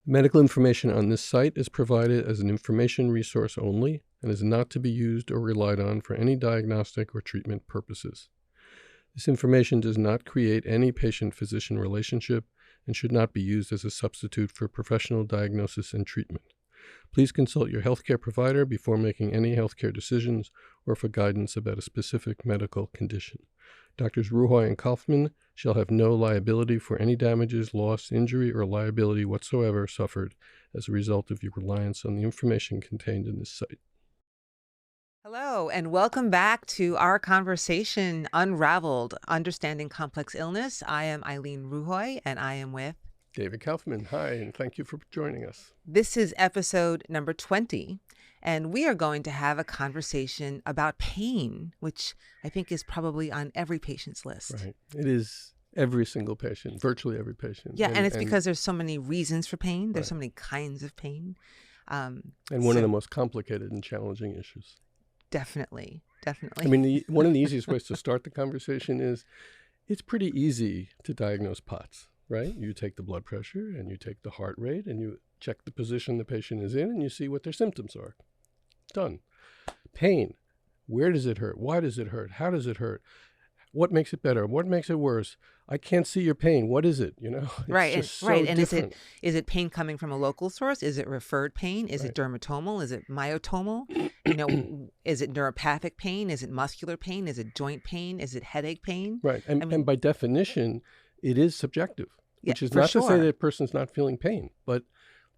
Medical information on this site is provided as an information resource only and is not to be used or relied on for any diagnostic or treatment purposes. This information does not create any patient-physician relationship and should not be used as a substitute for professional diagnosis and treatment. Please consult your healthcare provider before making any healthcare decisions or for guidance about a specific medical condition. Doctors Ruhoy and Kaufman shall have no liability for any damages, loss, injury, or liability whatsoever suffered as a result of your reliance on the information contained in this site. Hello, and welcome back to our conversation, Unraveled, Understanding Complex Illness. I am Eileen Ruhoy, and I am with David Kaufman. Hi, and thank you for joining us. This is episode number 20, and we are going to have a conversation about pain, which I think is probably on every patient's list. Right. It is every single patient, virtually every patient. Yeah, and it's because there's so many reasons for pain. There's Right. so many kinds of pain. And one of the most complicated and challenging issues. Definitely. I mean, one of the easiest ways to start the conversation is it's pretty easy to diagnose POTS, right? You take the blood pressure and you take the heart rate and you check the position the patient is in and you see what their symptoms are. Done. Pain. Where does it hurt? Why does it hurt? How does it hurt? What makes it better? What makes it worse? I can't see your pain. What is it? It's right. just so right. And different. is it pain coming from a local source? Is it referred pain? Is it dermatomal? Is it myotomal? Is it neuropathic pain? Is it muscular pain? Is it joint pain? Is it headache pain? Right. And by definition, it is subjective, which is for not to say sure. that a person's not feeling pain, but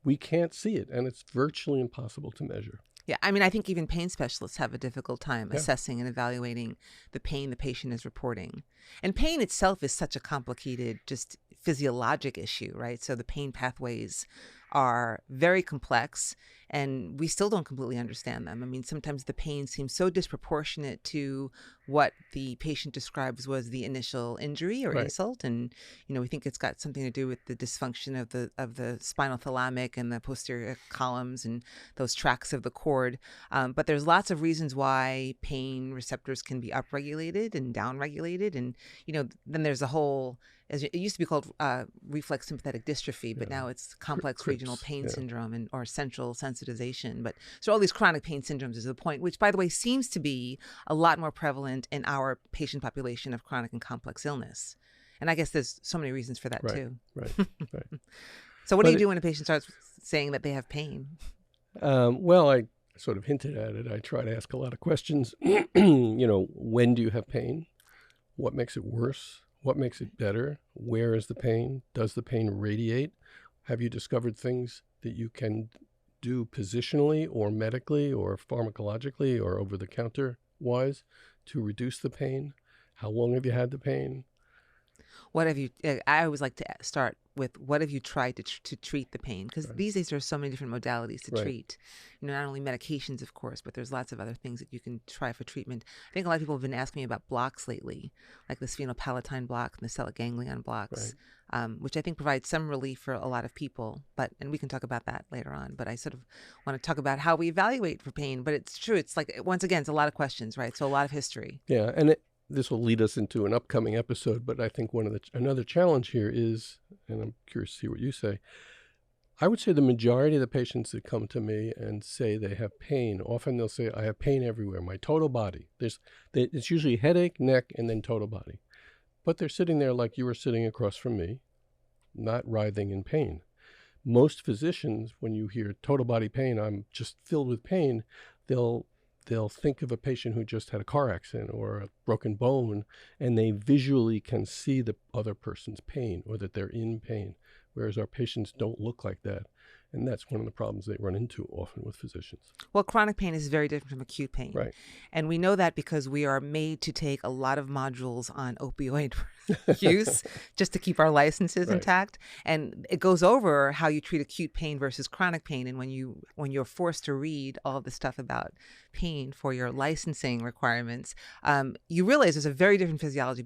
we can't see it, and it's virtually impossible to measure. Yeah, I mean, I think even pain specialists have a difficult time assessing and evaluating the pain the patient is reporting. And pain itself is such a complicated, just physiologic issue, right? So the pain pathways are very complex, and we still don't completely understand them. I mean, sometimes the pain seems so disproportionate to what the patient describes was the initial injury or insult, and we think it's got something to do with the dysfunction of the spinal thalamic and the posterior columns and those tracts of the cord. But there's lots of reasons why pain receptors can be upregulated and downregulated, and then there's a whole, as it used to be called reflex sympathetic dystrophy, but now it's complex regional pain syndrome or central sensitization. But so all these chronic pain syndromes is the point, which, by the way, seems to be a lot more prevalent in our patient population of chronic and complex illness. And I guess there's so many reasons for that too. Right. So what do you do when a patient starts saying that they have pain? Well, I sort of hinted at it. I try to ask a lot of questions. When do you have pain? What makes it worse? What makes it better? Where is the pain? Does the pain radiate? Have you discovered things that you can do positionally or medically or pharmacologically or over-the-counter wise to reduce the pain? How long have you had the pain? What have you, I always like to start with, what have you tried to treat the pain? Because these days there are so many different modalities to treat. Not only medications, of course, but there's lots of other things that you can try for treatment. I think a lot of people have been asking me about blocks lately, like the sphenopalatine block and the selic ganglion blocks, which I think provides some relief for a lot of people. And we can talk about that later on. But I sort of want to talk about how we evaluate for pain. But it's true. It's like, once again, it's a lot of questions, right? So a lot of history. Yeah. And this will lead us into an upcoming episode, but I think another challenge here is, and I'm curious to see what you say, I would say the majority of the patients that come to me and say they have pain, often they'll say, I have pain everywhere, my total body. It's usually headache, neck, and then total body. But they're sitting there like you were sitting across from me, not writhing in pain. Most physicians, when you hear total body pain, I'm just filled with pain, they'll think of a patient who just had a car accident or a broken bone, and they visually can see the other person's pain or that they're in pain, whereas our patients don't look like that. And that's one of the problems they run into often with physicians. Well, chronic pain is very different from acute pain. Right. And we know that because we are made to take a lot of modules on opioid use just to keep our licenses intact. And it goes over how you treat acute pain versus chronic pain. And when you're forced to read all the stuff about pain for your licensing requirements, you realize there's a very different physiology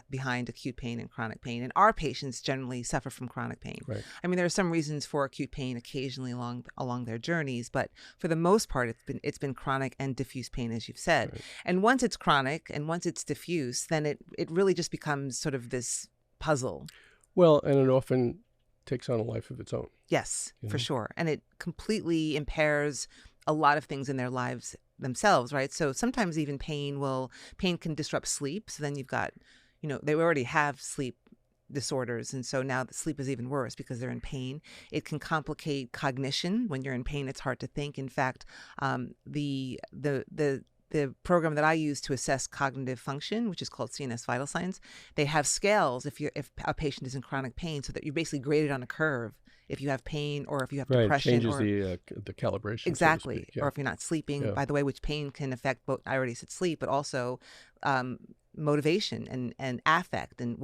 behind acute pain and chronic pain. And our patients generally suffer from chronic pain. Right. I mean, there are some reasons for acute pain occasionally along their journeys, but for the most part, it's been chronic and diffuse pain, as you've said. Right. And once it's chronic and once it's diffuse, then it really just becomes sort of this puzzle. Well, and it often takes on a life of its own. Yes, You for know? sure. And it completely impairs a lot of things in their lives themselves, right? So sometimes even pain can disrupt sleep. So then you've got, they already have sleep disorders. And so now the sleep is even worse because they're in pain. It can complicate cognition. When you're in pain, it's hard to think. In fact, the program that I use to assess cognitive function, which is called CNS Vital Signs, they have scales if a patient is in chronic pain, so that you basically grade it on a curve if you have pain or if you have Right. depression. Changes or the calibration. exactly, So to speak. Yeah. or if you're not sleeping. Yeah. By the way, which pain can affect both. I already said sleep, but also motivation and affect and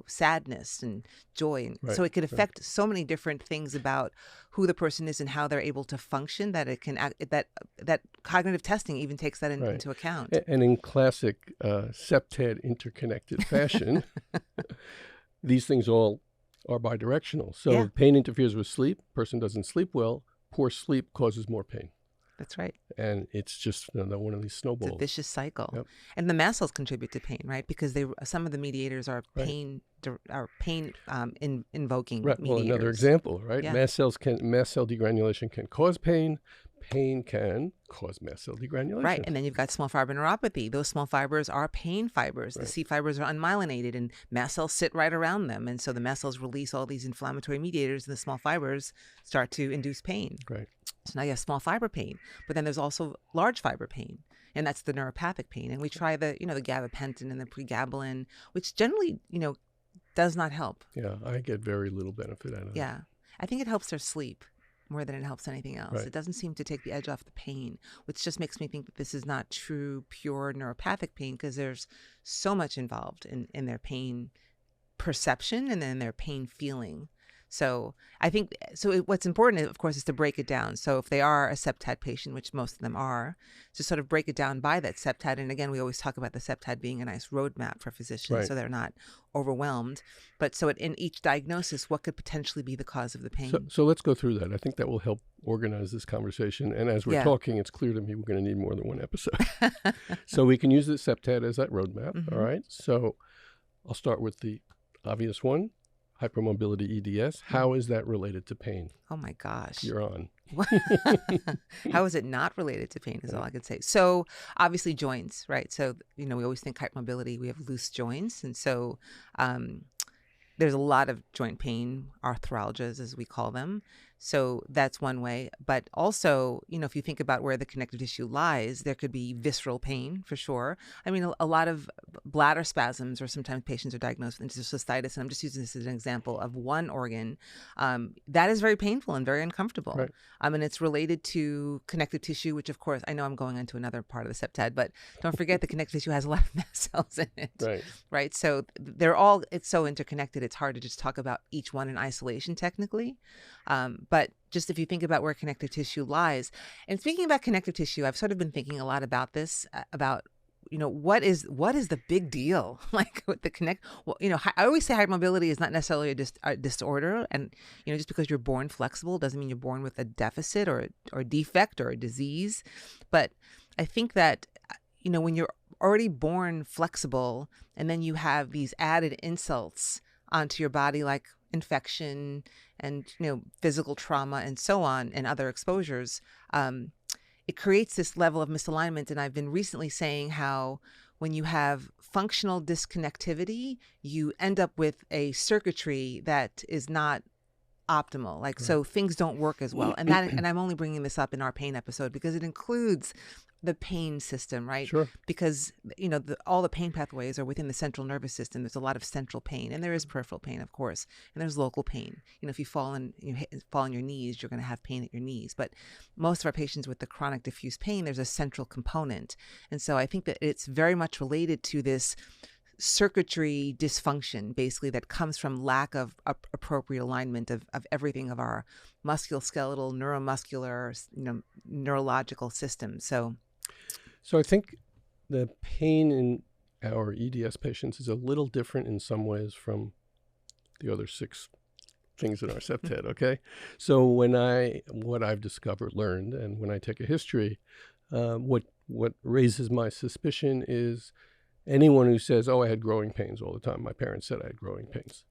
sadness and joy. And Right, so it could right. affect so many different things about who the person is and how they're able to function, that it can that cognitive testing even takes that Right. into account. And in classic septet interconnected fashion, these things all are bidirectional. So Yeah. if pain interferes with sleep, person doesn't sleep well, poor sleep causes more pain. That's right. And it's just one of these snowballs. It's a vicious cycle. Yep. And the mast cells contribute to pain, right? Because some of the mediators are Right. invoking Right. mediators. Well, another example, right? Yeah. Mast cell degranulation can cause pain. Pain can cause mast cell degranulation. Right. And then you've got small fiber neuropathy. Those small fibers are pain fibers. Right. The C fibers are unmyelinated, and mast cells sit right around them. And so the mast cells release all these inflammatory mediators, and the small fibers start to induce pain. Right. So now you have small fiber pain, but then there's also large fiber pain, and that's the neuropathic pain. And we try the gabapentin and the pregabalin, which generally, does not help. Yeah, I get very little benefit out of that. Yeah. I think it helps their sleep more than it helps anything else. Right. It doesn't seem to take the edge off the pain, which just makes me think that this is not true, pure neuropathic pain, because there's so much involved in their pain perception and then their pain feeling. So I think, what's important, of course, is to break it down. So if they are a septat patient, which most of them are, to sort of break it down by that septat. And again, we always talk about the septat being a nice roadmap for physicians, Right. so they're not overwhelmed. But so in each diagnosis, what could potentially be the cause of the pain? So let's go through that. I think that will help organize this conversation. And as we're Yeah. talking, it's clear to me we're going to need more than one episode. So we can use the septat as that roadmap. Mhm. All right. So I'll start with the obvious one. Hypermobility EDS. How is that related to pain? Oh my gosh. You're on. How is it not related to pain is all I could say. So obviously joints, right? So, we always think hypermobility, we have loose joints. And so there's a lot of joint pain, arthralgias as we call them. So that's one way. But also, if you think about where the connective tissue lies, there could be visceral pain for sure. I mean, a lot of bladder spasms, or sometimes patients are diagnosed with interstititis, and I'm just using this as an example of one organ. That is very painful and very uncomfortable. Right. And it's related to connective tissue, which of course, I know I'm going into another part of the septat, but don't forget the connective tissue has a lot of mast cells in it. Right. Right. So it's so interconnected. It's hard to just talk about each one in isolation technically. But just if you think about where connective tissue lies, and speaking about connective tissue, I've sort of been thinking a lot about this, about, what is the big deal? Like with the I always say hypermobility is not necessarily a disorder. And, just because you're born flexible doesn't mean you're born with a deficit or defect or a disease. But I think that, when you're already born flexible and then you have these added insults onto your body, like infection and physical trauma and so on, and other exposures, it creates this level of misalignment. And I've been recently saying how when you have functional disconnectivity, you end up with a circuitry that is not optimal. Like, so things don't work as well. And I'm only bringing this up in our pain episode because it includes the pain system, right? Sure. Because, all the pain pathways are within the central nervous system. There's a lot of central pain, and there is peripheral pain, of course, and there's local pain. If you fall on your knees, you're going to have pain at your knees. But most of our patients with the chronic diffuse pain, there's a central component. And so I think that it's very much related to this circuitry dysfunction, basically, that comes from lack of appropriate alignment of everything of our musculoskeletal, neuromuscular, neurological system. So I think the pain in our EDS patients is a little different in some ways from the other 6 things in our septet, okay? So what I've learned, and when I take a history, what raises my suspicion is anyone who says, oh, I had growing pains all the time. My parents said I had growing pains.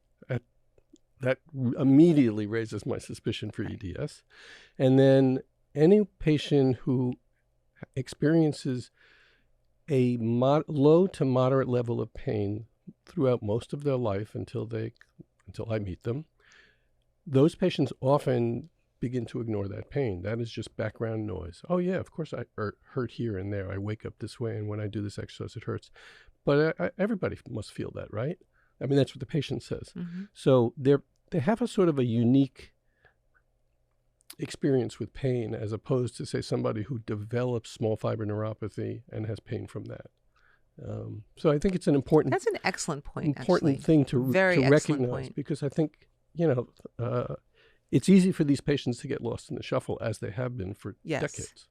that immediately raises my suspicion for EDS. And then any patient who experiences a low to moderate level of pain throughout most of their life until I meet them, those patients often begin to ignore that pain. That is just background noise. Oh yeah, of course I hurt here and there. I wake up this way, and when I do this exercise, it hurts. But everybody must feel that, right? I mean, that's what the patient says. Mm-hmm. So they have a sort of a unique experience with pain, as opposed to, say, somebody who develops small fiber neuropathy and has pain from that. So I think it's an important. That's an excellent point. Important thing to recognize, point. Because I think it's easy for these patients to get lost in the shuffle, as they have been for decades.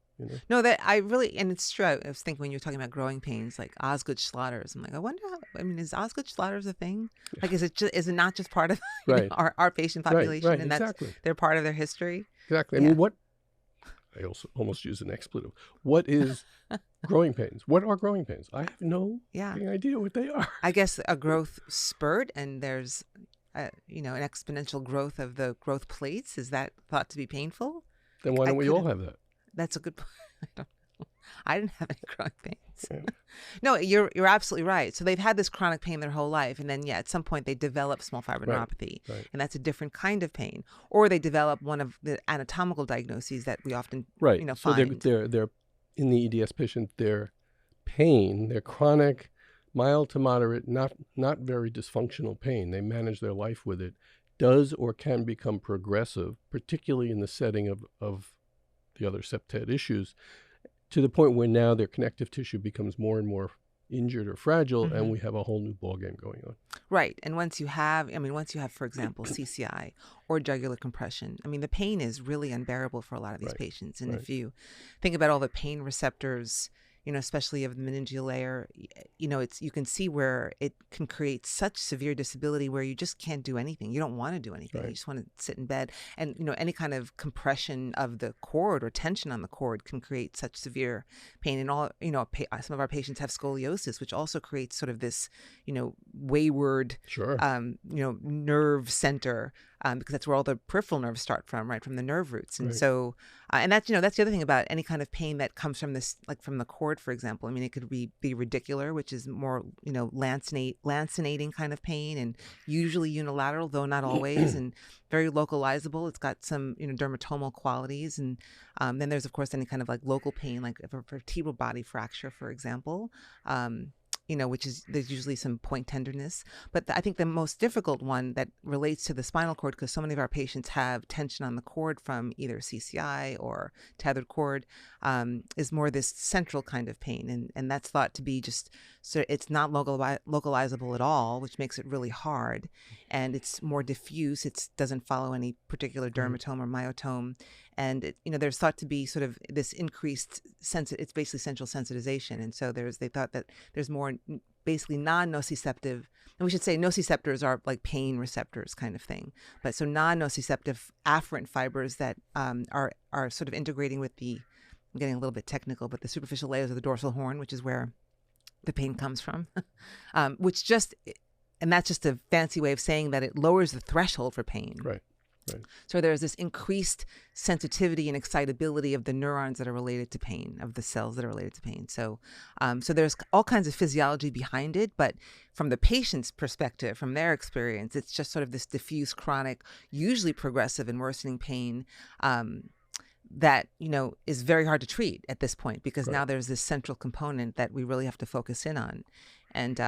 No, that I really, and it's true. I was thinking when you were talking about growing pains, like Osgood-Schlatter's, I'm like, I wonder is Osgood-Schlatter's a thing? Like, is it not just part of our patient population, right, and exactly. they're part of their history? Exactly. I mean, I also almost use an expletive. What is growing pains? What are growing pains? I have no idea what they are. I guess a growth spurt, and there's an exponential growth of the growth plates. Is that thought to be painful? Then why don't we all have that? That's a good point. I don't know. I didn't have any chronic pains. Yeah. No, you're absolutely right. So they've had this chronic pain their whole life, and then at some point they develop small fiber neuropathy, and that's a different kind of pain. Or they develop one of the anatomical diagnoses that we often find. So they're in the EDS patient, their pain, their chronic, mild to moderate, not very dysfunctional pain. They manage their life with it. Does or can become progressive, particularly in the setting of the other septet issues, to the point where now their connective tissue becomes more and more injured or fragile, and we have a whole new ballgame going on. Right. And once you have, for example, CCI or jugular compression, the pain is really unbearable for a lot of these patients. And if you think about all the pain receptors, especially of the meningeal layer, you can see where it can create such severe disability where you just can't do anything. You don't want to do anything. You just want to sit in bed. And, any kind of compression of the cord or tension on the cord can create such severe pain. And some of our patients have scoliosis, which also creates sort of this, wayward, nerve center, because that's where all the peripheral nerves start from, right, from the nerve roots. And so, and that's the other thing about any kind of pain that comes from this, like from the cord, for example. It could be radicular, which is more, lancinating kind of pain, and usually unilateral, though not always, and very localizable. It's got some, dermatomal qualities. And then there's, of course, any kind of like local pain, like a vertebral body fracture, for example. Which is, there's usually some point tenderness. But I think the most difficult one that relates to the spinal cord, because so many of our patients have tension on the cord from either CCI or tethered cord, is more this central kind of pain. And that's thought to be just, so it's not localizable at all, which makes it really hard. And it's more diffuse. It doesn't follow any particular dermatome or myotome. And there's thought to be sort of this increased it's basically central sensitization. And so they thought that there's more basically non-nociceptive, and we should say nociceptors are like pain receptors kind of thing. But so non-nociceptive afferent fibers that are sort of integrating with I'm getting a little bit technical, but the superficial layers of the dorsal horn, which is where the pain comes from, and that's just a fancy way of saying that it lowers the threshold for pain. Right. So there's this increased sensitivity and excitability of the neurons that are related to pain, of the cells that are related to pain. So there's all kinds of physiology behind it, but from the patient's perspective, from their experience, it's just sort of this diffuse, chronic, usually progressive and worsening pain that, is very hard to treat at this point, because now there's this central component that we really have to focus in on. And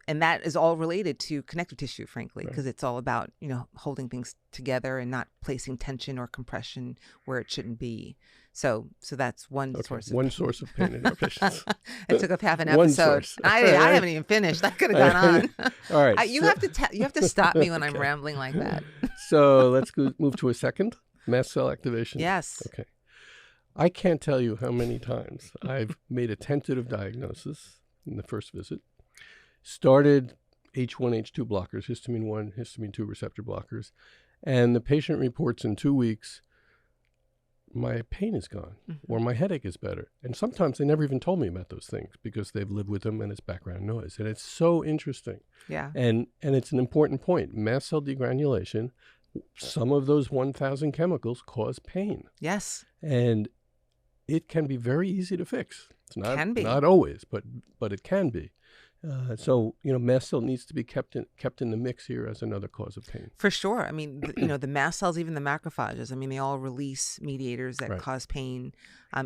and that is all related to connective tissue, frankly, because it's all about, holding things together and not placing tension or compression where it shouldn't be. So that's one source of pain. Source of pain in our patients. It took up half an episode. I haven't even finished. I could have gone on. All right. You have to stop me when I'm rambling like that. So let's move to a second, mast cell activation. Yes. Okay. I can't tell you how many times I've made a tentative diagnosis in the first visit, started H1, H2 blockers, histamine 1, histamine 2 receptor blockers, and the patient reports in 2 weeks my pain is gone, or my headache is better. And sometimes they never even told me about those things because they've lived with them and it's background noise. And it's so interesting. Yeah. And it's an important point. Mast cell degranulation, some of those 1,000 chemicals cause pain. Yes. And it can be very easy to fix. It's not always, but it can be. So, mast cell needs to be kept in the mix here as another cause of pain. For sure. I mean, the mast cells, even the macrophages, I mean, they all release mediators that cause pain.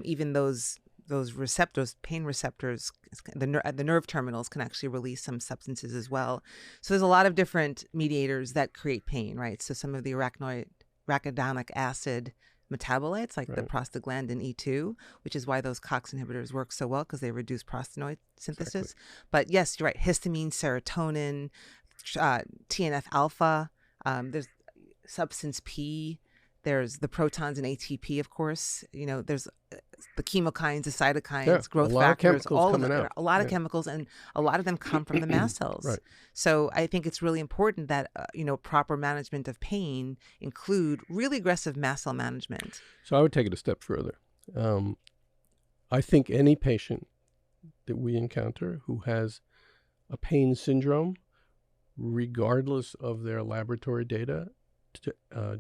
Even those receptors, pain receptors, the nerve terminals can actually release some substances as well. So there's a lot of different mediators that create pain, right? So some of the arachidonic acid metabolites, like the prostaglandin E2, which is why those COX inhibitors work so well, because they reduce prostanoid synthesis. Exactly. But yes, you're right. Histamine, serotonin, TNF alpha. There's substance P. There's the protons in ATP, of course. There's the chemokines, the cytokines, growth factors, all of them. A lot of chemicals, and a lot of them come from the mast cells. Right. So I think it's really important that proper management of pain include really aggressive mast cell management. So I would take it a step further. I think any patient that we encounter who has a pain syndrome, regardless of their laboratory data,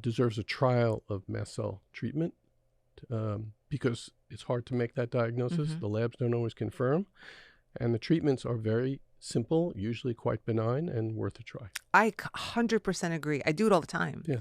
deserves a trial of mast cell treatment because it's hard to make that diagnosis. The labs don't always confirm. And the treatments are very simple, usually quite benign, and worth a try. I 100% agree. I do it all the time. Yeah.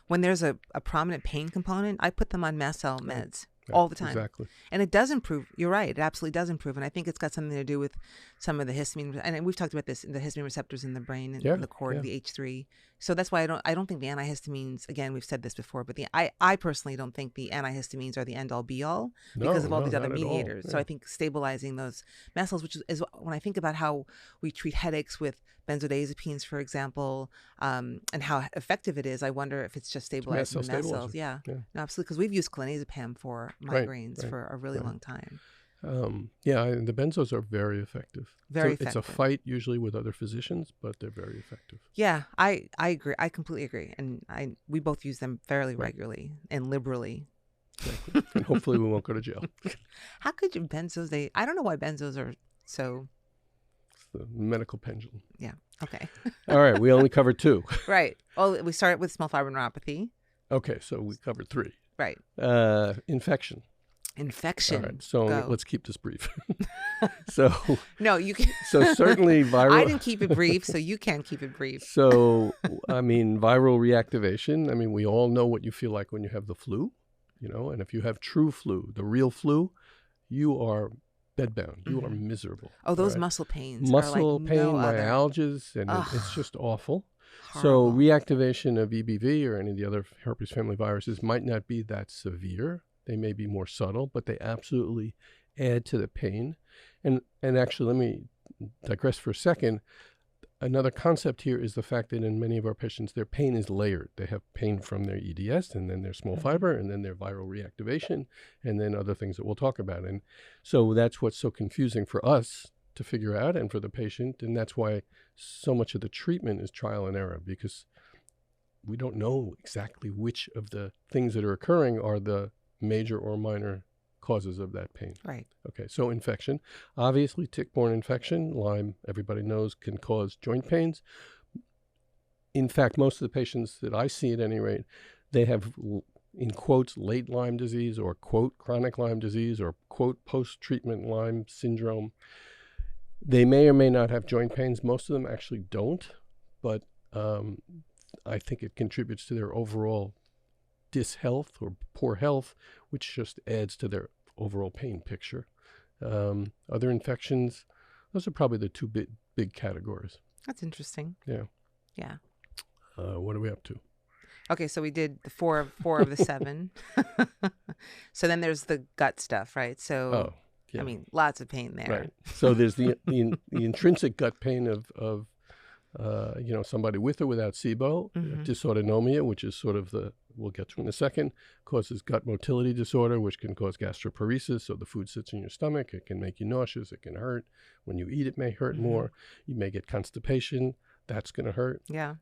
When there's a prominent pain component, I put them on mast cell meds. All the time. Exactly. And it does improve. You're right. It absolutely does improve. And I think it's got something to do with some of the histamine. And we've talked about this, the histamine receptors in the brain and the cord, the H3. So that's why I don't think the antihistamines, again, we've said this before, but I personally don't think the antihistamines are the end all be all because of all these other mediators. So I think stabilizing those mast cells, which is when I think about how we treat headaches with benzodiazepines, for example, and how effective it is, I wonder if it's just stabilizing the mast cells. Yeah, no, absolutely. Because we've used clonazepam for migraines for a really long time. The benzos are very effective. Very effective. It's a fight usually with other physicians, but they're very effective. Yeah, I agree. I completely agree. And we both use them fairly regularly and liberally. Exactly. And hopefully we won't go to jail. How could you benzos? I don't know why benzos are so... The medical pendulum. Yeah. Okay. All right. We only covered 2. Right. Well, we started with small fiber neuropathy. Okay. So we covered 3. Right. Infection. All right. So let's keep this brief. No, you can. So certainly viral. I didn't keep it brief, so you can keep it brief. So, viral reactivation. We all know what you feel like when you have the flu, and if you have true flu, the real flu, you are bedbound. You are miserable. Oh, those muscle pains. Muscle like pain, no myalgias, and it's just awful. Horrible. So reactivation of EBV or any of the other herpes family viruses might not be that severe. They may be more subtle, but they absolutely add to the pain. And actually, let me digress for a second. Another concept here is the fact that in many of our patients, their pain is layered. They have pain from their EDS, and then their small fiber, and then their viral reactivation, and then other things that we'll talk about. And so that's what's so confusing for us to figure out and for the patient. And that's why so much of the treatment is trial and error, because we don't know exactly which of the things that are occurring are the major or minor causes of that pain. Right. Okay, so infection. Obviously, tick-borne infection, Lyme, everybody knows, can cause joint pains. In fact, most of the patients that I see at any rate, they have, in quotes, late Lyme disease or, quote, chronic Lyme disease or, quote, post-treatment Lyme syndrome. They may or may not have joint pains. Most of them actually don't, but I think it contributes to their overall dishealth or poor health, which just adds to their overall pain picture. Other infections, those are probably the 2 big categories. That's interesting. Yeah. Yeah. What are we up to? Okay, so we did the four of the 7. So then there's the gut stuff, right? So, lots of pain there. Right. So there's the intrinsic gut pain of somebody with or without SIBO, dysautonomia, which is sort of we'll get to in a second, causes gut motility disorder, which can cause gastroparesis. So the food sits in your stomach. It can make you nauseous. It can hurt. When you eat, it may hurt more. You may get constipation. that's going to hurt. Yeah.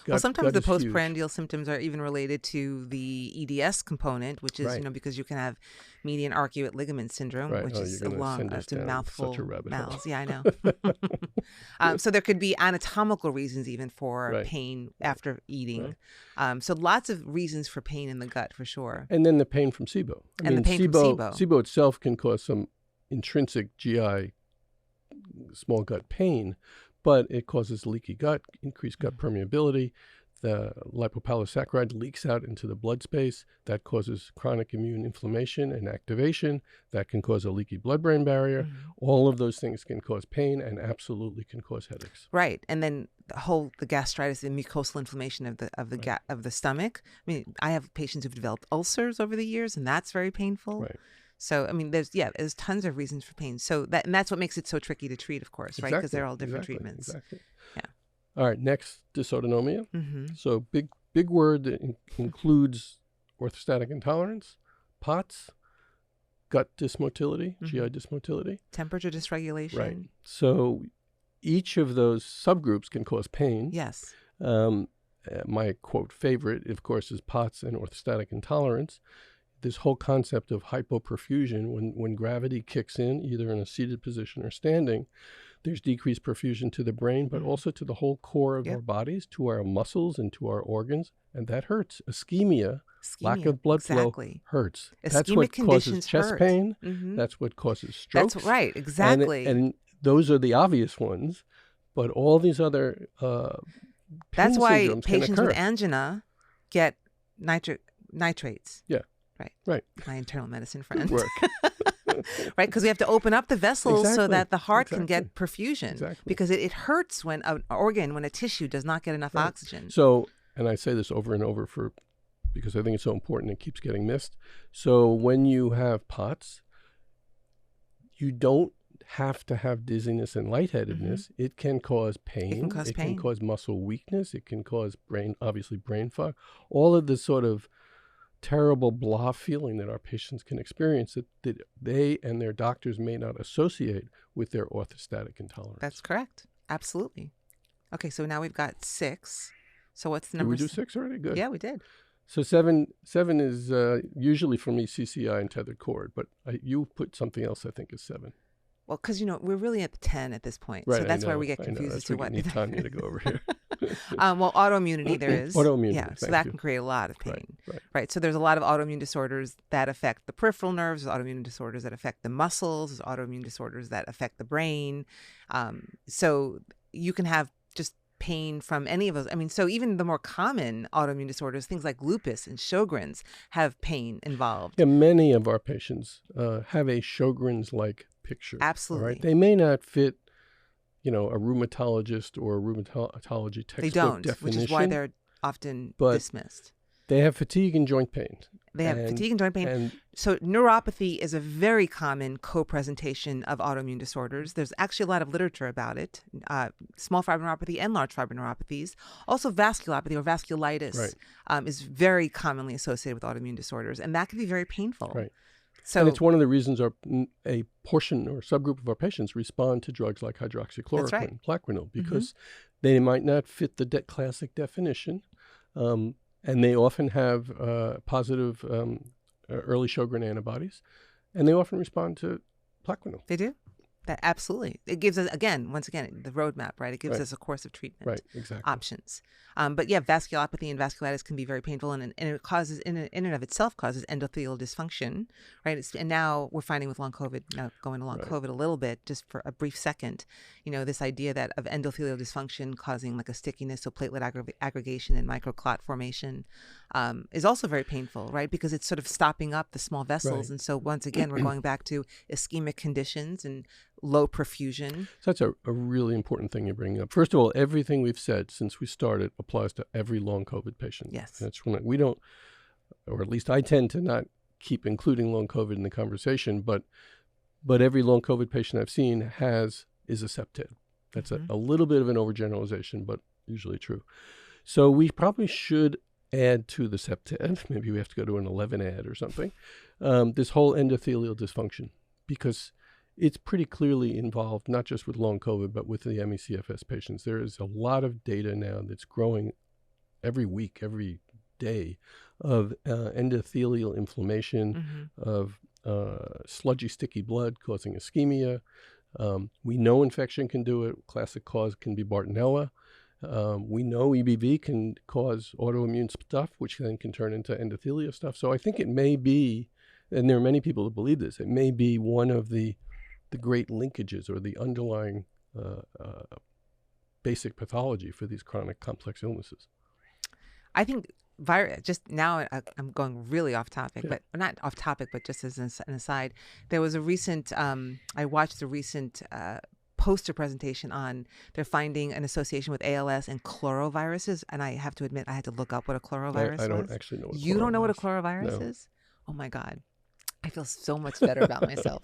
Gut, sometimes gut the is huge. postprandial symptoms are even related to the EDS component, which is, Right. because you can have median arcuate ligament syndrome, Right. which Oh, is you're a going to send us it's a down mouthful. such a rabbit hole. Mouths. Yeah, I know. So there could be anatomical reasons even for Right. pain after eating. Right. So lots of reasons for pain in the gut for sure. And then the pain from SIBO. The pain from SIBO. SIBO itself can cause some intrinsic GI small gut pain, but it causes leaky gut, increased gut permeability. The lipopolysaccharide leaks out into the blood space. That causes chronic immune inflammation and activation. That can cause a leaky blood-brain barrier. All of those things can cause pain and absolutely can cause headaches. Right, and then the gastritis, the mucosal inflammation of the stomach. I mean, I have patients who've developed ulcers over the years, and that's very painful. Right. So, I mean, there's tons of reasons for pain. So that's what makes it so tricky to treat, of course, right? Because they're all different treatments. Exactly. Yeah. All right. Next, dysautonomia. Mm-hmm. So big word that includes orthostatic intolerance, POTS, gut dysmotility, GI dysmotility, temperature dysregulation. Right. So each of those subgroups can cause pain. Yes. My quote favorite, of course, is POTS and orthostatic intolerance. This whole concept of hypoperfusion, when gravity kicks in, either in a seated position or standing, there's decreased perfusion to the brain, but also to the whole core of our bodies, to our muscles and to our organs, and that hurts. Ischemia, lack of blood flow, hurts. That's what causes chest pain. That's what causes strokes. That's right, exactly. And those are the obvious ones, but all these other that's why syndromes patients can occur. with angina get nitrates. Yeah. Right. My internal medicine friend. Good work. Right, because we have to open up the vessels so that the heart can Exactly. get perfusion. Exactly. Because it hurts when an organ, when a tissue does not get enough oxygen. So, and I say this over and over because I think it's so important and keeps getting missed. So when you have POTS, you don't have to have dizziness and lightheadedness. It can cause pain. It can cause muscle weakness. It can cause brain fog. All of this sort of terrible blah feeling that our patients can experience that they and their doctors may not associate with their orthostatic intolerance. That's correct. Absolutely. Okay, so now we've got 6. So what's the number? Did we do 6 already? Good. Yeah, we did. So 7 is usually for me CCI and tethered cord, but you put something else I think is 7. Well, because, we're really at the 10 at this point. Right, so that's why we get confused as to what. Need time to go over here. Well, autoimmunity there is. Autoimmunity. Yeah, so that can create a lot of pain. Right. So there's a lot of autoimmune disorders that affect the peripheral nerves. There's autoimmune disorders that affect the muscles. There's autoimmune disorders that affect the brain. So you can have just pain from any of those. I mean, so even the more common autoimmune disorders, things like lupus and Sjogren's, have pain involved. Yeah, many of our patients have a Sjogren's-like picture. Absolutely. Right? They may not fit, a rheumatologist or a rheumatology textbook they don't, definition. Which is why they're often dismissed. They have fatigue and joint pain. So neuropathy is a very common co-presentation of autoimmune disorders. There's actually a lot of literature about it, small fiber neuropathy and large fiber neuropathies. Also vasculopathy or vasculitis is very commonly associated with autoimmune disorders, and that can be very painful. Right. So, and it's one of the reasons a portion or subgroup of our patients respond to drugs like hydroxychloroquine, Plaquenil, because they might not fit the classic definition, and they often have positive early Sjogren antibodies, and they often respond to Plaquenil. They do. Absolutely. It gives us, once again, the roadmap, right? It gives us a course of treatment options. But yeah, vasculopathy and vasculitis can be very painful, and it causes, in and of itself, causes endothelial dysfunction, right? And now we're finding with long COVID, going to long COVID a little bit, just for a brief second, this idea that of endothelial dysfunction causing like a stickiness, so platelet aggregation and microclot formation is also very painful, right? Because it's sort of stopping up the small vessels. And so once again, we're going back to ischemic conditions and low perfusion. So that's a really important thing you bring up. First of all, everything we've said since we started applies to every long COVID patient. Yes. That's when we don't, or at least I tend to not keep including long COVID in the conversation, but every long COVID patient I've seen is a septad. That's a little bit of an overgeneralization, but usually true. So we probably should add to the septad, maybe we have to go to an 11 add or something, this whole endothelial dysfunction, because it's pretty clearly involved, not just with long COVID, but with the ME/CFS patients. There is a lot of data now that's growing every week, every day, of endothelial inflammation, of sludgy, sticky blood causing ischemia. We know infection can do it. Classic cause can be Bartonella. We know EBV can cause autoimmune stuff, which then can turn into endothelial stuff. So I think it may be, and there are many people who believe this, it may be one of the great linkages or the underlying basic pathology for these chronic complex illnesses. I think just now I'm going really off topic, but not off topic, but just as an aside, there was a recent, I watched a recent poster presentation on they're finding an association with ALS and chloroviruses. And I have to admit, I had to look up what a chlorovirus was. I don't actually know what You don't know what a chlorovirus is? Oh my God. I feel so much better about myself.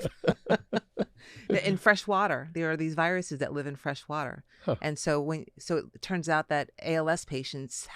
In fresh water, there are these viruses that live in fresh water. And so it turns out that ALS patients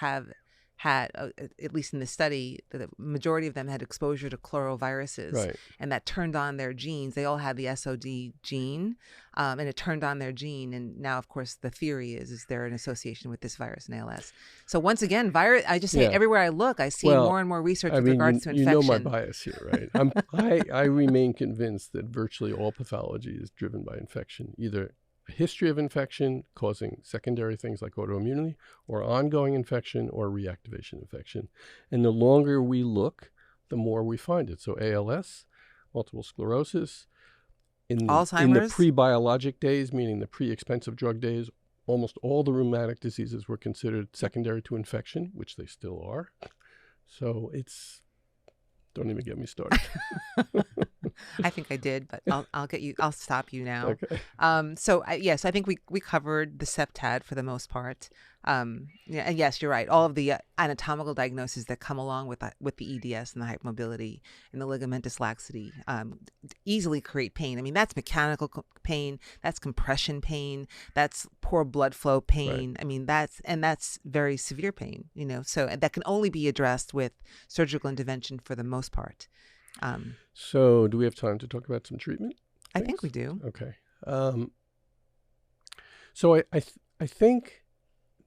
had, at least in the study, the majority of them had exposure to chloroviruses, and that turned on their genes. They all had the SOD gene, and it turned on their gene. And now, of course, the theory is there an association with this virus and ALS? So once again, I just say everywhere I look, I see more and more research with regards to infection. You know my bias here, right? I remain convinced that virtually all pathology is driven by infection, either a history of infection causing secondary things like autoimmunity, or ongoing infection or reactivation infection. And the longer we look, the more we find it. So ALS, multiple sclerosis, Alzheimer's, in the pre-biologic days, meaning the pre-expensive drug days, almost all the rheumatic diseases were considered secondary to infection, which they still are. So don't even get me started. I think I did, but I'll stop you now. Okay. So I think we covered the septad for the most part. And yes, you're right. All of the anatomical diagnoses that come along with the EDS and the hypermobility and the ligamentous laxity easily create pain. I mean, that's mechanical pain, that's compression pain, that's poor blood flow pain. I mean, that's very severe pain. So that can only be addressed with surgical intervention for the most part. So do we have time to talk about some treatment? I think we do. Okay. So I think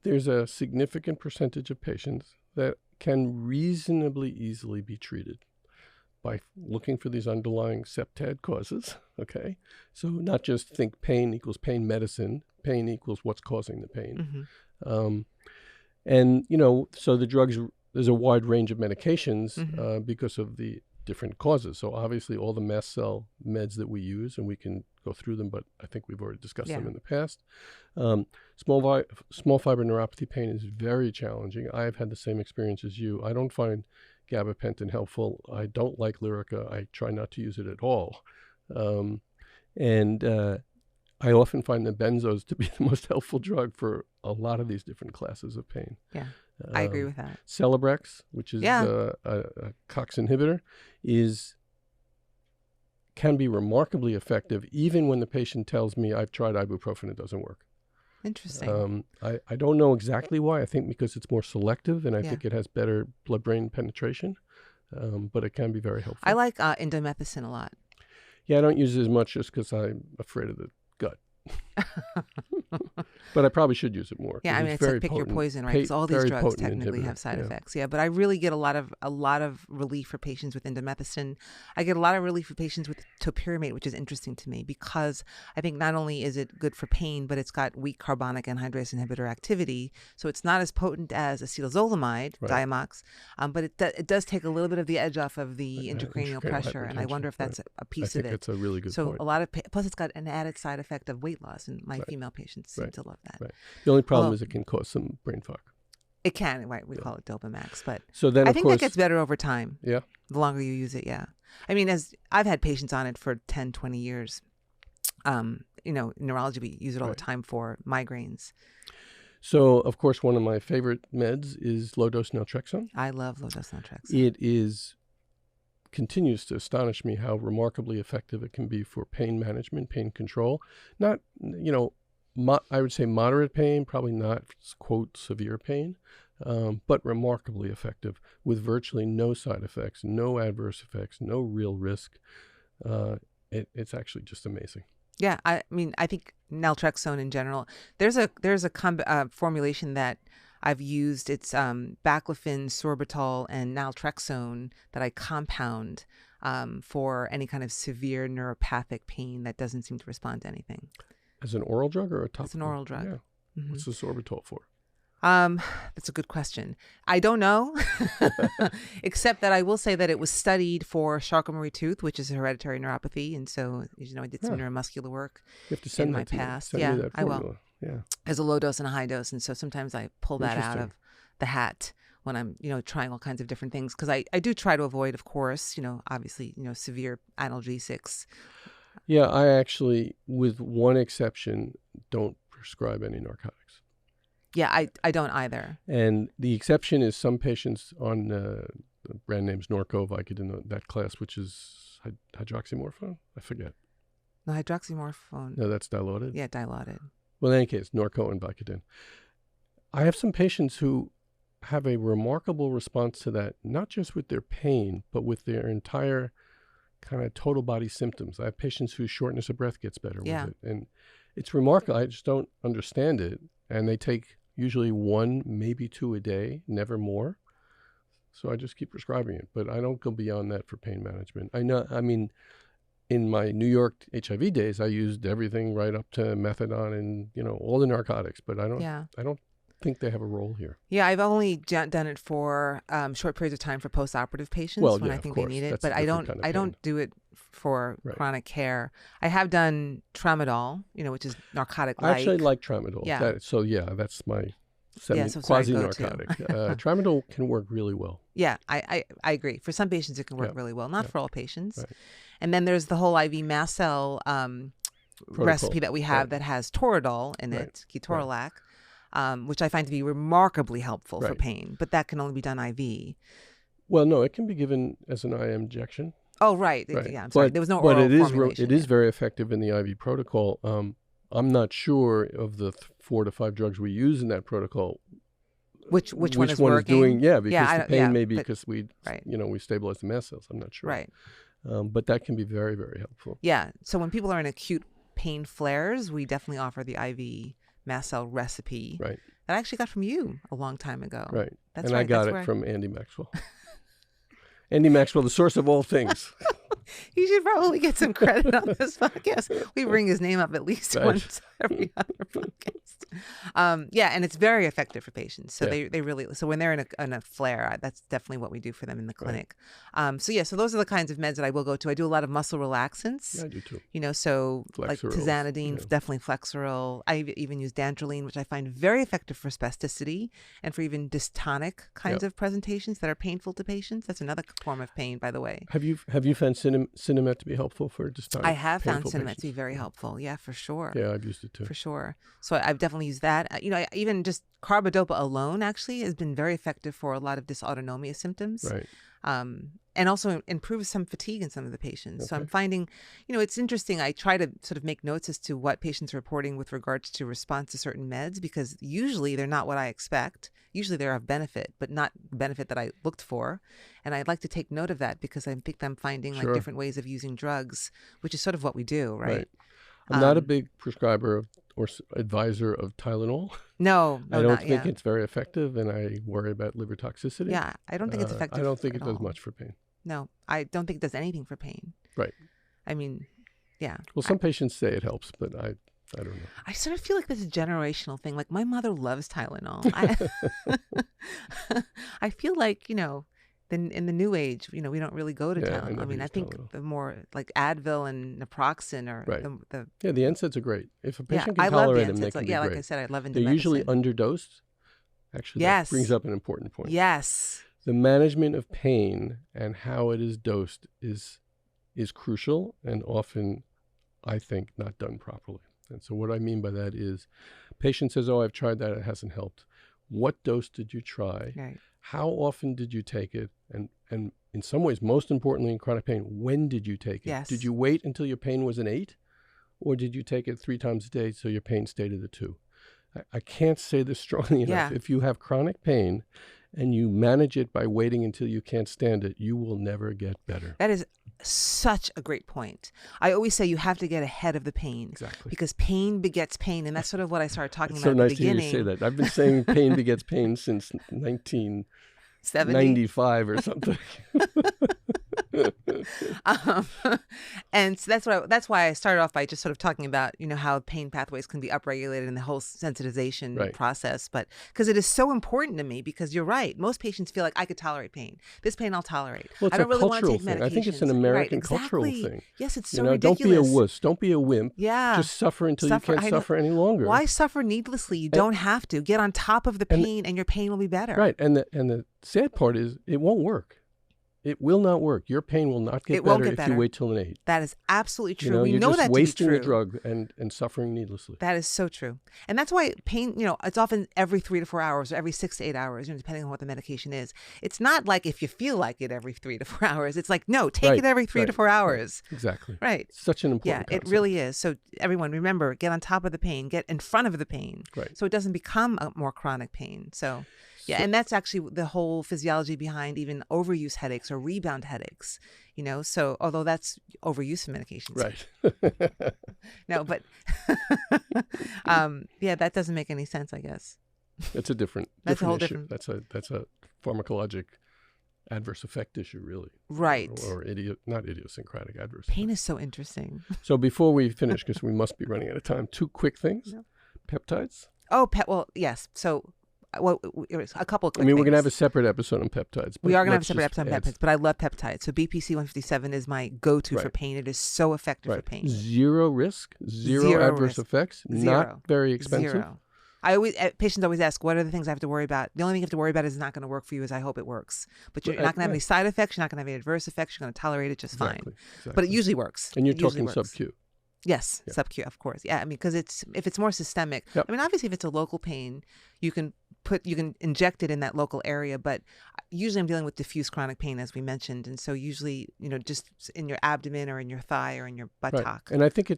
there's a significant percentage of patients that can reasonably easily be treated by looking for these underlying septad causes. Okay. So not just think pain equals pain medicine, pain equals what's causing the pain. And, so the drugs, there's a wide range of medications because of the different causes. So obviously all the mast cell meds that we use, and we can go through them, but I think we've already discussed them in the past. Small fiber neuropathy pain is very challenging. I've had the same experience as you. I don't find gabapentin helpful. I don't like Lyrica. I try not to use it at all. And I often find the benzos to be the most helpful drug for a lot of these different classes of pain. Yeah. I agree with that. Celebrex, which is a COX inhibitor, can be remarkably effective even when the patient tells me, I've tried ibuprofen, it doesn't work. Interesting. I don't know exactly why. I think because it's more selective, and I think it has better blood-brain penetration, but it can be very helpful. I like indomethacin a lot. Yeah, I don't use it as much just because I'm afraid of the gut. But I probably should use it more. Yeah, I mean, it's like pick your poison, right? Because all these drugs technically have side effects. Yeah, but I really get a lot of relief for patients with indomethacin. I get a lot of relief for patients with topiramate, which is interesting to me because I think not only is it good for pain, but it's got weak carbonic anhydrase inhibitor activity, so it's not as potent as acetazolamide, Diamox, but it does take a little bit of the edge off of the intracranial pressure, and I wonder if that's a piece of it. I think it's a really good point. Plus it's got an added side effect of weight loss, and my female patients seem to love that. Right. The only problem is it can cause some brain fog. It can, right? We call it Dopamax, but so then, I think that gets better over time. Yeah. The longer you use it, yeah. I mean, as I've had patients on it for 10, 20 years. Neurology, we use it all the time for migraines. So, of course, one of my favorite meds is low-dose naltrexone. I love low-dose naltrexone. It continues to astonish me how remarkably effective it can be for pain management, pain control. Not, I would say moderate pain, probably not, quote, severe pain, but remarkably effective with virtually no side effects, no adverse effects, no real risk. it's actually just amazing. Yeah, I mean, I think naltrexone in general. There's a formulation that I've used. It's baclofen, sorbitol, and naltrexone that I compound for any kind of severe neuropathic pain that doesn't seem to respond to anything. As an oral drug or a topical? It's an oral drug. Yeah. Mm-hmm. What's the sorbitol for? That's a good question. I don't know, except that I will say that it was studied for Charcot-Marie-Tooth, which is a hereditary neuropathy, and so I did some neuromuscular work you have to send in that my to past. Me. Yeah, that I will. Yeah, there's a low dose and a high dose, and so sometimes I pull that out of the hat when I'm trying all kinds of different things, because I do try to avoid, of course, obviously severe analgesics. Yeah, I actually, with one exception, don't prescribe any narcotics. Yeah, I don't either. And the exception is some patients on the brand names Norco, Vicodin, that class, which is hydroxymorphone. I forget. No, hydroxymorphone. No, that's dilaudid. Yeah, dilaudid. Well, in any case, Norco and Vicodin. I have some patients who have a remarkable response to that, not just with their pain, but with their entire kind of total body symptoms. I have patients whose shortness of breath gets better with it. And it's remarkable. I just don't understand it. And they take usually 1, maybe 2 a day, never more. So I just keep prescribing it. But I don't go beyond that for pain management. I mean, in my New York HIV days, I used everything right up to methadone and, all the narcotics. But I don't think they have a role here. Yeah, I've only done it for short periods of time for post-operative patients when I think they need it. That's but I don't do it for chronic care. I have done tramadol, which is narcotic-like. I actually like tramadol. Yeah. That's my quasi-narcotic. Tramadol can work really well. Yeah, I agree. For some patients, it can work really well. Not for all patients. Right. And then there's the whole IV mast cell recipe that we have that has Toradol in it, ketorolac. Which I find to be remarkably helpful for pain, but that can only be done IV. Well, no, it can be given as an IM injection. Oh, right. Yeah, I'm sorry. There was no oral formulation. But it is very effective in the IV protocol. I'm not sure of the 4 to 5 drugs we use in that protocol. Which one is working? Doing, because the pain may be because we stabilize the mast cells. I'm not sure. Right. But that can be very, very helpful. Yeah. So when people are in acute pain flares, we definitely offer the IV mast cell recipe that I actually got from you a long time ago. Right. I got it from Andy Maxwell. Andy Maxwell, the source of all things. He should probably get some credit on this podcast. We bring his name up at least once every other podcast. And it's very effective for patients. So they really, so when they're in a flare, that's definitely what we do for them in the clinic. So those are the kinds of meds that I will go to. I do a lot of muscle relaxants. Yeah, I do too. So like tizanidine, definitely Flexeril. I even use Dantrolene, which I find very effective for spasticity and for even dystonic kinds of presentations that are painful to patients. That's another form of pain, by the way. Have you found Cinemet to be helpful for dystonic? I have found Cinemet to be very helpful. Yeah, for sure. Yeah, I've used it too. For sure. So I've definitely used that. Even just carbidopa alone actually has been very effective for a lot of dysautonomia symptoms. Right. And also improves some fatigue in some of the patients. So I'm finding, it's interesting. I try to sort of make notes as to what patients are reporting with regards to response to certain meds, because usually they're not what I expect. Usually they're of benefit, but not the benefit that I looked for. And I'd like to take note of that because I think I'm finding like different ways of using drugs, which is sort of what we do, right? I'm not a big prescriber or advisor of Tylenol. No, I don't think it's very effective, and I worry about liver toxicity. Yeah, I don't think it's effective. I don't think it does much for pain. No, I don't think it does anything for pain. Right. I mean, yeah. Well, some patients say it helps, but I don't know. I sort of feel like this is a generational thing. Like my mother loves Tylenol. I feel like, then in the new age, we don't really go to Tylenol. I mean, I think Tylenol. The more like Advil and naproxen or the the NSAIDs are great. If a patient can tolerate them, they can be great. Like I said, I love They're usually underdosed. Actually, that brings up an important point. Yes. The management of pain and how it is dosed is crucial and often, I think, not done properly. And so what I mean by that is patient says, I've tried that, it hasn't helped. What dose did you try? Right. How often did you take it? And in some ways, most importantly in chronic pain, when did you take it? Yes. Did you wait until your pain was an 8? Or did you take it 3 times a day so your pain stayed at a 2? I can't say this strongly enough. If you have chronic pain and you manage it by waiting until you can't stand it, you will never get better. That is Such a great point. I always say you have to get ahead of the pain. Exactly. Because pain begets pain. And that's sort of what I started talking It's about so at nice the to hear beginning. you say that. I've been saying pain begets pain since 1995 or something. And so that's why I started off by just sort of talking about, how pain pathways can be upregulated in the whole sensitization process. But because it is so important to me, because you're right. Most patients feel like I could tolerate pain. This pain I'll tolerate. Well, it's I don't a really want to cultural take thing. medications. I think it's an American Right, cultural exactly. thing. Yes, it's so ridiculous. Don't be a wuss. Don't be a wimp. Yeah. Just suffer until you can't suffer any longer. Why suffer needlessly? You don't have to. Get on top of the pain and your pain will be better. Right. And the sad part is it won't work. It will not work. Your pain will not get better if you wait till an age. That is absolutely true. We know just that wasting to be the true. drug and suffering needlessly. That is so true. And that's why pain, it's often every 3 to 4 hours or every 6 to 8 hours, depending on what the medication is. It's not like if you feel like it every 3 to 4 hours. It's like, no, take it every 3 to 4 hours. Right. Exactly. Right. Such an important concept. It really is. So everyone, remember, get on top of the pain, get in front of the pain. Right. So it doesn't become a more chronic pain. So... Yeah, and that's actually the whole physiology behind even overuse headaches or rebound headaches, so although that's overuse of medications. Right. No, but that doesn't make any sense, I guess. It's a different That's a whole issue. different... That's a pharmacologic adverse effect issue, really. Right. Or not idiosyncratic adverse Pain effect. is so interesting. So before we finish, because we must be running out of time, 2 quick things. No. Peptides? Oh, well, yes. So... Well, a couple of quick we're going to things. have a separate episode on peptides. We are going to have a separate episode on peptides, but I love peptides. So BPC 157 is my go-to for pain. It is so effective for pain. Zero risk, zero adverse effects, not very expensive. Zero. Patients always ask, what are the things I have to worry about? The only thing you have to worry about is not going to work for you, as I hope it works. But you're not going to have any side effects. You're not going to have any adverse effects. You're going to tolerate it just fine. Exactly. But it usually works. And you're talking sub-Q. Yes, sub-Q, of course. Yeah, because if it's more systemic, obviously if it's a local pain, you can inject it in that local area, but usually I'm dealing with diffuse chronic pain, as we mentioned, and so usually just in your abdomen or in your thigh or in your buttock. Right. And I think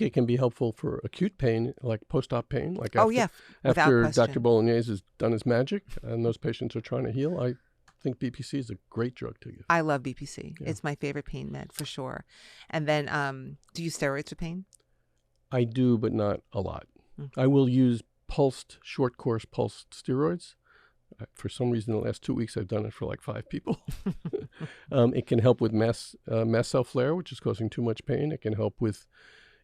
it can be helpful for acute pain, like post-op pain, like after Dr. Bolognese has done his magic and those patients are trying to heal. I think BPC is a great drug to give. I love BPC. Yeah. It's my favorite pain med for sure. And then, do you use steroids for pain? I do, but not a lot. I will use short course pulsed steroids. For some reason, the last 2 weeks, I've done it for like 5 people. It can help with mast cell flare, which is causing too much pain. It can help with,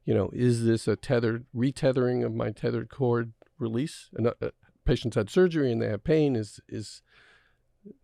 is this a retethering of my tethered cord release? And patients had surgery and they have pain.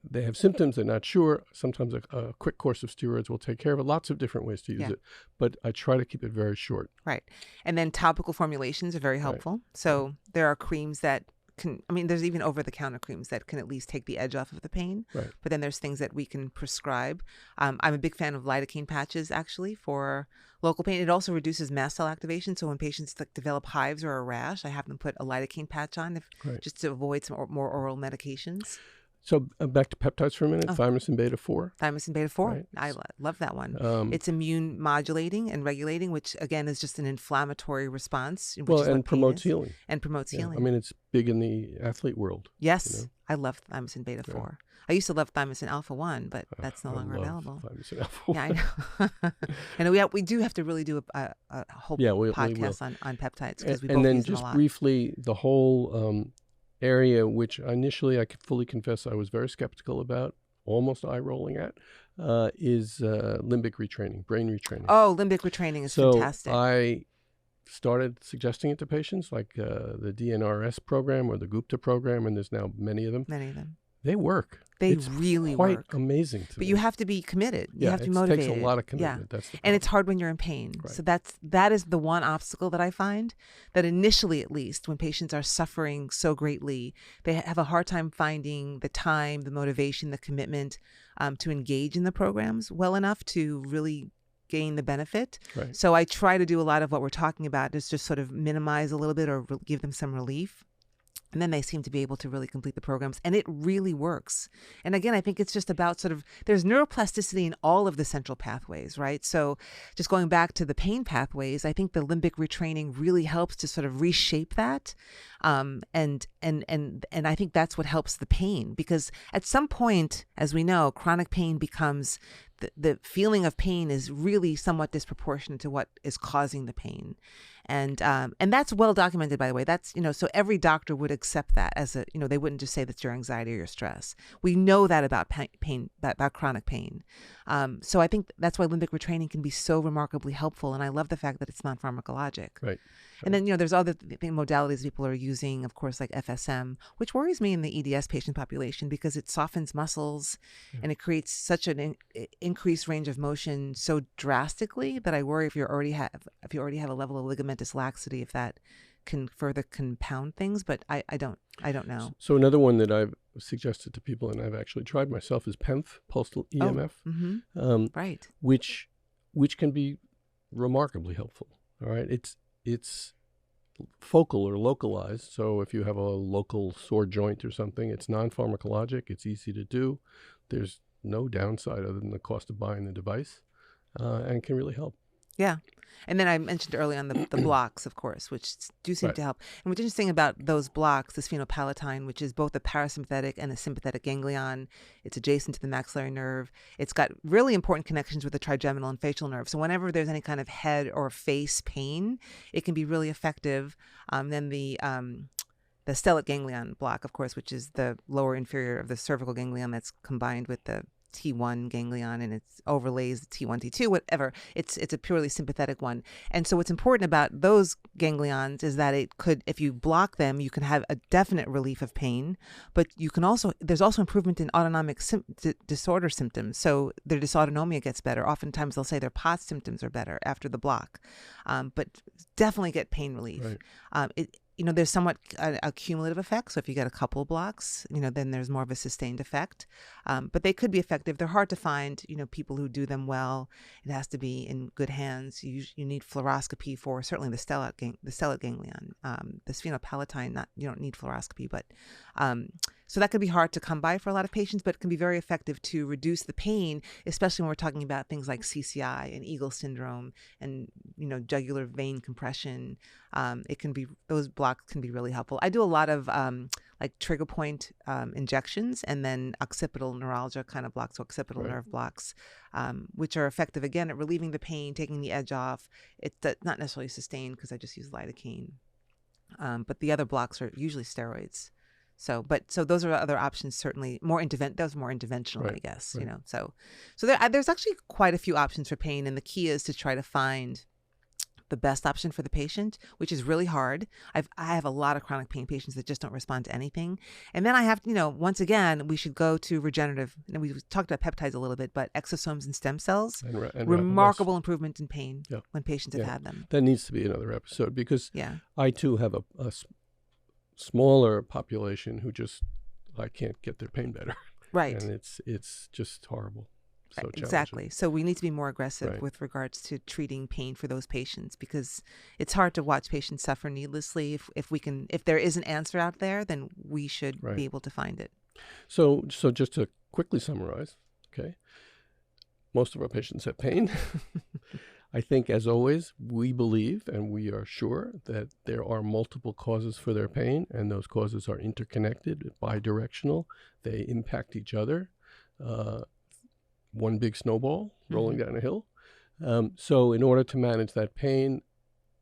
They have symptoms, they're not sure. Sometimes a quick course of steroids will take care of it. Lots of different ways to use it, but I try to keep it very short. Right. And then topical formulations are very helpful. Right. So there are creams that there's even over-the-counter creams that can at least take the edge off of the pain. Right. But then there's things that we can prescribe. I'm a big fan of lidocaine patches, actually, for local pain. It also reduces mast cell activation. So when patients develop hives or a rash, I have them put a lidocaine patch on just to avoid some more oral medications. So back to peptides for a minute, thymosin beta-4. Thymosin beta-4, right. I love that one. It's immune modulating and regulating, which again is just an inflammatory response. And promotes healing. And promotes healing. It's big in the athlete world. Yes, I love thymosin beta-4. Yeah. I used to love thymosin alpha-1, but that's no longer available. Thymosin alpha-1. Yeah, I know. And we do have to really do a whole podcast on peptides because we both use them a lot. And then just briefly, the whole area which initially I could fully confess I was very skeptical about, almost eye-rolling at, is limbic retraining, brain retraining. Oh, limbic retraining is fantastic. So I started suggesting it to patients, like the DNRS program or the Gupta program, and there's now many of them. They work. It's really quite work. Amazing to me. But you have to be committed. You have to be motivated. It takes a lot of commitment. Yeah. That's the and it's hard when you're in pain. Right. So that is the one obstacle that I find, that initially at least when patients are suffering so greatly, they have a hard time finding the time, the motivation, the commitment to engage in the programs well enough to really gain the benefit. Right. So I try to do a lot of what we're talking about is just sort of minimize a little bit or give them some relief. And then they seem to be able to really complete the programs. And it really works. And again, I think it's just about there's neuroplasticity in all of the central pathways, right? So just going back to the pain pathways, I think the limbic retraining really helps to sort of reshape that. And I think that's what helps the pain, because at some point, as we know, chronic pain becomes the feeling of pain is really somewhat disproportionate to what is causing the pain. And that's well documented, by the way. That's, so every doctor would accept that as a, they wouldn't just say that's your anxiety or your stress. We know that about pain, about chronic pain. So I think that's why limbic retraining can be so remarkably helpful. And I love the fact that it's non-pharmacologic. Right. And then, there's other modalities people are using, of course, like FSM, which worries me in the EDS patient population because it softens muscles and it creates such an increased range of motion so drastically that I worry if you already have a level of ligamentous laxity, if that can further compound things. But I don't know. So another one that I've suggested to people, and I've actually tried myself, is PEMF, pulsed EMF, Right. which can be remarkably helpful. All right, it's focal or localized. So if you have a local sore joint or something, it's non-pharmacologic. It's easy to do. There's no downside other than the cost of buying the device, and can really help. Yeah. And then I mentioned earlier on the blocks, of course, which do seem to help. And what's interesting about those blocks, this phenylpalatine, which is both a parasympathetic and a sympathetic ganglion, it's adjacent to the maxillary nerve. It's got really important connections with the trigeminal and facial nerve. So whenever there's any kind of head or face pain, it can be really effective. Then the stellate ganglion block, of course, which is the lower inferior of the cervical ganglion that's combined with the T1 ganglion, and it overlays the T1, T2, whatever. It's a purely sympathetic one. And so what's important about those ganglions is that it could, if you block them, you can have a definite relief of pain, but you can also, there's also improvement in autonomic disorder symptoms. So their dysautonomia gets better. Oftentimes they'll say their POTS symptoms are better after the block, but definitely get pain relief. Right. There's somewhat a cumulative effect. So if you get a couple of blocks, then there's more of a sustained effect. But they could be effective. They're hard to find, people who do them well. It has to be in good hands. You need fluoroscopy for certainly the stellate ganglion. The sphenopalatine, you don't need fluoroscopy, but so that could be hard to come by for a lot of patients, but it can be very effective to reduce the pain, especially when we're talking about things like CCI and Eagle syndrome and, jugular vein compression. Those blocks can be really helpful. I do a lot of like trigger point injections and then occipital neuralgia kind of blocks, or occipital nerve blocks, which are effective, again, at relieving the pain, taking the edge off. It's not necessarily sustained because I just use lidocaine. But the other blocks are usually steroids. So those are other options, certainly those more interventional, I guess, so there's actually quite a few options for pain. And the key is to try to find the best option for the patient, which is really hard. I have a lot of chronic pain patients that just don't respond to anything. And then I have, once again, we should go to regenerative. And we talked about peptides a little bit, but exosomes and stem cells, and remarkable improvement in pain when patients have had them. That needs to be another episode because I too have a smaller population who I can't get their pain better. Right. And it's just horrible. So exactly. So we need to be more aggressive with regards to treating pain for those patients, because it's hard to watch patients suffer needlessly. If there is an answer out there, then we should be able to find it. So just to quickly summarize, okay, most of our patients have pain. I think, as always, we believe and we are sure that there are multiple causes for their pain, and those causes are interconnected, bidirectional. They impact each other. One big snowball rolling down a hill. So in order to manage that pain,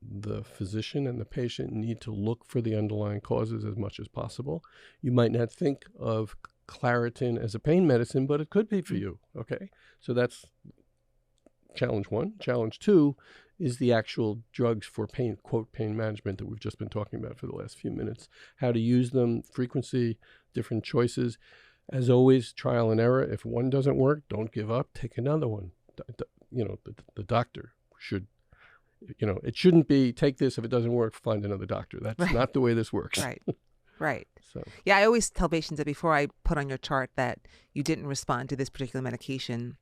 the physician and the patient need to look for the underlying causes as much as possible. You might not think of Claritin as a pain medicine, but it could be for you, okay? So that's challenge one. Challenge two is the actual drugs for pain, quote, pain management that we've just been talking about for the last few minutes. How to use them, frequency, different choices. As always, trial and error. If one doesn't work, don't give up. Take another one. The doctor should, it shouldn't be take this. If it doesn't work, find another doctor. That's not the way this works. Right. So yeah, I always tell patients that before I put on your chart that you didn't respond to this particular medication,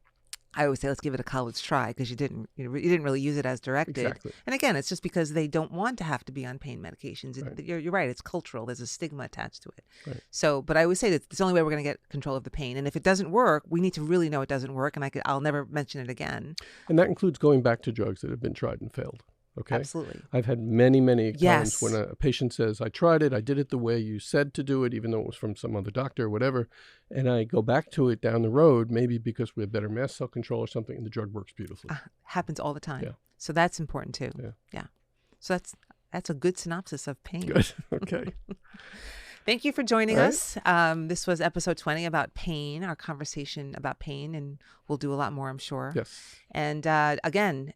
I always say, let's give it a college try, because you didn't really use it as directed. Exactly. And again, it's just because they don't want to have to be on pain medications. You're right. It's cultural. There's a stigma attached to it. Right. So, but I always say that it's the only way we're going to get control of the pain. And if it doesn't work, we need to really know it doesn't work. And I'll never mention it again. And that includes going back to drugs that have been tried and failed. Okay. Absolutely. I've had many, many times Yes. when a patient says, I tried it, I did it the way you said to do it, even though it was from some other doctor or whatever. And I go back to it down the road, maybe because we have better mast cell control or something, and the drug works beautifully. Happens all the time. Yeah. So that's important too. Yeah. So that's a good synopsis of pain. Good. Okay. Thank you for joining All right. us. This was episode 20 about pain, our conversation about pain, and we'll do a lot more, I'm sure. Yes. And again,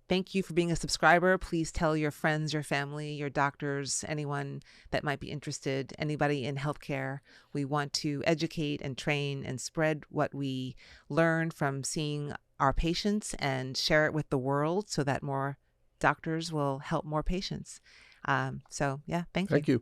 thank you for being a subscriber. Please tell your friends, your family, your doctors, anyone that might be interested, anybody in healthcare. We want to educate and train and spread what we learn from seeing our patients and share it with the world so that more doctors will help more patients. So, yeah, thank you. Thank you.